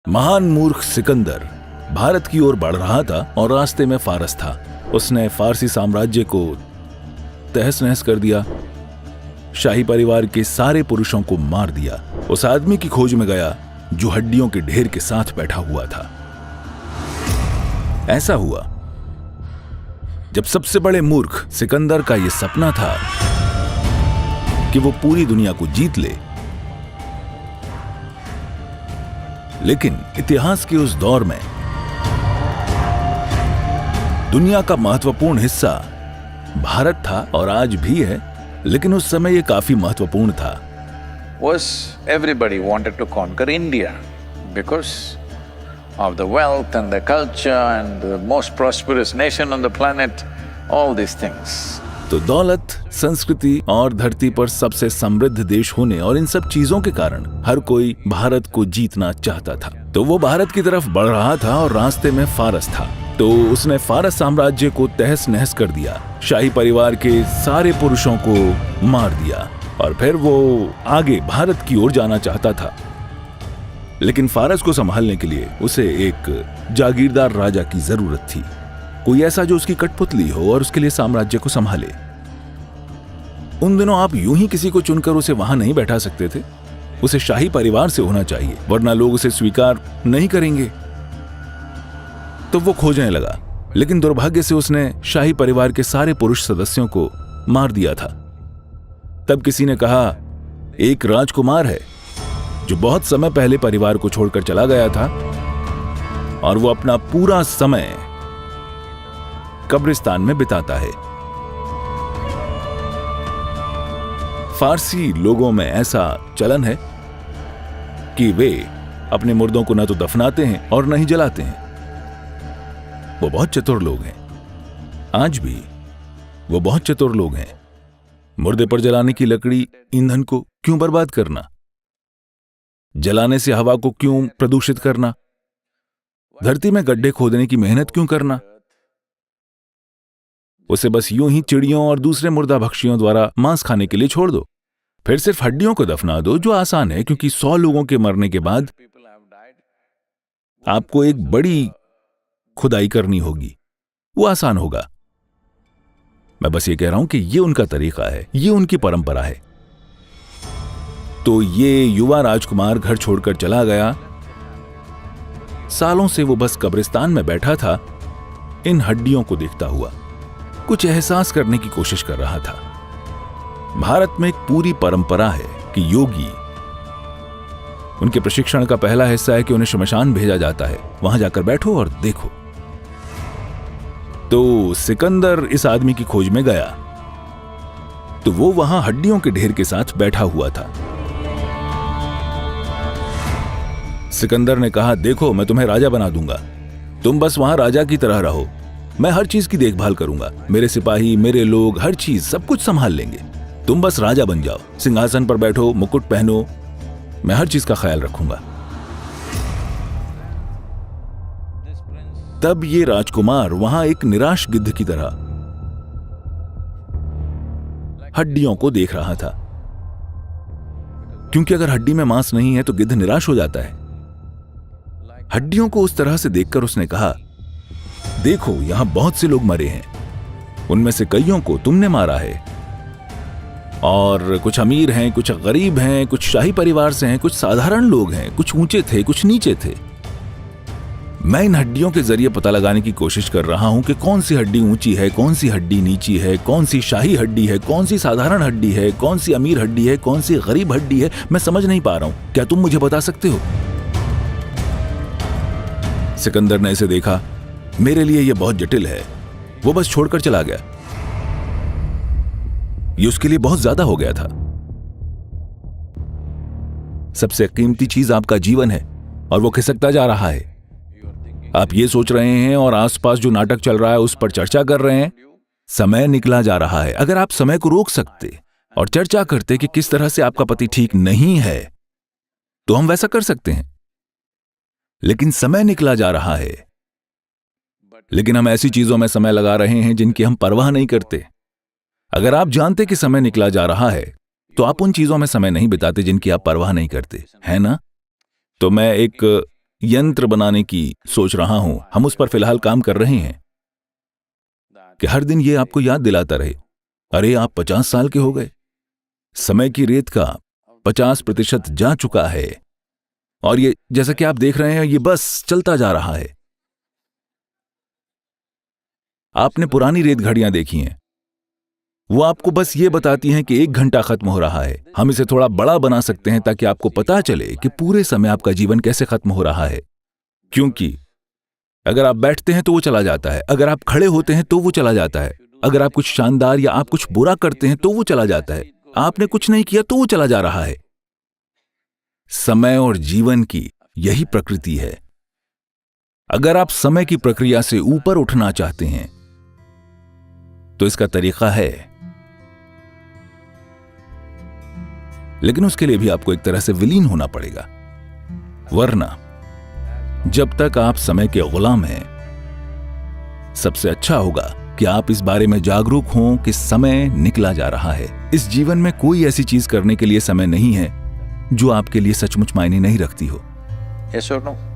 महान मूर्ख सिकंदर भारत की ओर बढ़ रहा था और रास्ते में फारस था। उसने फारसी साम्राज्य को तहस नहस कर दिया, शाही परिवार के सारे पुरुषों को मार दिया। उस आदमी की खोज में गया जो हड्डियों के ढेर के साथ बैठा हुआ था। ऐसा हुआ जब सबसे बड़े मूर्ख सिकंदर का यह सपना था कि वो पूरी दुनिया को जीत ले, लेकिन इतिहास के उस दौर में दुनिया का महत्वपूर्ण हिस्सा भारत था और आज भी है, लेकिन उस समय यह काफी महत्वपूर्ण था। Was everybody wanted to conquer India because of the wealth and the culture and the most prosperous nation on the planet, all these things. तो दौलत, संस्कृति और धरती पर सबसे समृद्ध देश होने और इन सब चीजों के कारण हर कोई भारत को जीतना चाहता था। तो वो भारत की तरफ बढ़ रहा था और रास्ते में फारस था। तो उसने फारस साम्राज्य को तहस नहस कर दिया, शाही परिवार के सारे पुरुषों को मार दिया और फिर वो आगे भारत की ओर जाना चाहता था। लेकिन फारस को संभालने के लिए उसे एक जागीरदार राजा की जरूरत थी, कोई ऐसा जो उसकी कठपुतली हो और उसके लिए साम्राज्य को संभाले। उन दिनों आप यूं ही किसी को चुनकर उसे वहां नहीं बैठा सकते थे, उसे शाही परिवार से होना चाहिए, वरना लोग उसे स्वीकार नहीं करेंगे। तो वो खोजने लगा, लेकिन दुर्भाग्य से उसने शाही परिवार के सारे पुरुष सदस्यों को मार दिया था। तब किसी ने कहा, एक राजकुमार है जो बहुत समय पहले परिवार को छोड़कर चला गया था और वो अपना पूरा समय कब्रिस्तान में बिताता है। फारसी लोगों में ऐसा चलन है कि वे अपने मुर्दों को न तो दफनाते हैं और न ही जलाते हैं। वो बहुत चतुर लोग हैं, आज भी वो बहुत चतुर लोग हैं। मुर्दे पर जलाने की लकड़ी, ईंधन को क्यों बर्बाद करना? जलाने से हवा को क्यों प्रदूषित करना? धरती में गड्ढे खोदने की मेहनत क्यों करना? उसे बस यूं ही चिड़ियों और दूसरे मुर्दा भक्षियों द्वारा मांस खाने के लिए छोड़ दो, फिर सिर्फ हड्डियों को दफना दो, जो आसान है, क्योंकि 100 लोगों के मरने के बाद आपको एक बड़ी खुदाई करनी होगी, वो आसान होगा। मैं बस ये कह रहा हूं कि ये उनका तरीका है, ये उनकी परंपरा है। तो ये युवा राजकुमार घर छोड़कर चला गया। सालों से वो बस कब्रिस्तान में बैठा था, इन हड्डियों को देखता हुआ कुछ एहसास करने की कोशिश कर रहा था। भारत में एक पूरी परंपरा है कि योगी, उनके प्रशिक्षण का पहला हिस्सा है कि उन्हें श्मशान भेजा जाता है, वहां जाकर बैठो और देखो। तो सिकंदर इस आदमी की खोज में गया, तो वो वहां हड्डियों के ढेर के साथ बैठा हुआ था। सिकंदर ने कहा, देखो मैं तुम्हें राजा बना दूंगा, तुम बस वहां राजा की तरह रहो, मैं हर चीज की देखभाल करूंगा, मेरे सिपाही, मेरे लोग, हर चीज, सब कुछ संभाल लेंगे, तुम बस राजा बन जाओ, सिंहासन पर बैठो, मुकुट पहनो, मैं हर चीज का ख्याल रखूंगा। तब ये राजकुमार वहां एक निराश गिद्ध की तरह हड्डियों को देख रहा था, क्योंकि अगर हड्डी में मांस नहीं है तो गिद्ध निराश हो जाता है। हड्डियों को उस तरह से देखकर उसने कहा, देखो यहां बहुत से लोग मरे हैं, उनमें से कईयों को तुमने मारा है, और कुछ अमीर हैं, कुछ गरीब हैं, कुछ शाही परिवार से हैं, कुछ साधारण लोग हैं, कुछ ऊंचे थे, कुछ नीचे थे। मैं इन हड्डियों के जरिए पता लगाने की कोशिश कर रहा हूं कि कौन सी हड्डी ऊंची है, कौन सी हड्डी नीची है, कौन सी शाही हड्डी है, कौन सी साधारण हड्डी है, कौन सी अमीर हड्डी है, कौन सी गरीब हड्डी है, मैं समझ नहीं पा रहा हूं, क्या तुम मुझे बता सकते हो? सिकंदर ने इसे देखा, मेरे लिए यह बहुत जटिल है, वो बस छोड़कर चला गया। ये उसके लिए बहुत ज्यादा हो गया था। सबसे कीमती चीज आपका जीवन है और वो खिसकता जा रहा है। आप ये सोच रहे हैं और आसपास जो नाटक चल रहा है उस पर चर्चा कर रहे हैं, समय निकला जा रहा है। अगर आप समय को रोक सकते और चर्चा करते कि किस तरह से आपका पति ठीक नहीं है, तो हम वैसा कर सकते हैं, लेकिन समय निकला जा रहा है। लेकिन हम ऐसी चीजों में समय लगा रहे हैं जिनकी हम परवाह नहीं करते। अगर आप जानते कि समय निकला जा रहा है, तो आप उन चीजों में समय नहीं बिताते जिनकी आप परवाह नहीं करते, है ना? तो मैं एक यंत्र बनाने की सोच रहा हूं, हम उस पर फिलहाल काम कर रहे हैं, कि हर दिन ये आपको याद दिलाता रहे, अरे आप 50 साल के हो गए, समय की रेत का 50% जा चुका है, और ये जैसा कि आप देख रहे हैं ये बस चलता जा रहा है। आपने पुरानी रेत घड़ियां देखी हैं, वो आपको बस ये बताती हैं कि 1 घंटा खत्म हो रहा है। हम इसे थोड़ा बड़ा बना सकते हैं ताकि आपको पता चले कि पूरे समय आपका जीवन कैसे खत्म हो रहा है। क्योंकि अगर आप बैठते हैं तो वो चला जाता है, अगर आप खड़े होते हैं तो वो चला जाता है, अगर आप कुछ शानदार या आप कुछ बुरा करते हैं तो वो चला जाता है, आपने कुछ नहीं किया तो वो चला जा रहा है। समय और जीवन की यही प्रकृति है। अगर आप समय की प्रक्रिया से ऊपर उठना चाहते हैं तो इसका तरीका है, लेकिन उसके लिए भी आपको एक तरह से विलीन होना पड़ेगा, वरना जब तक आप समय के गुलाम हैं, सबसे अच्छा होगा कि आप इस बारे में जागरूक हों कि समय निकला जा रहा है। इस जीवन में कोई ऐसी चीज करने के लिए समय नहीं है जो आपके लिए सचमुच मायने नहीं रखती हो। Yes or no?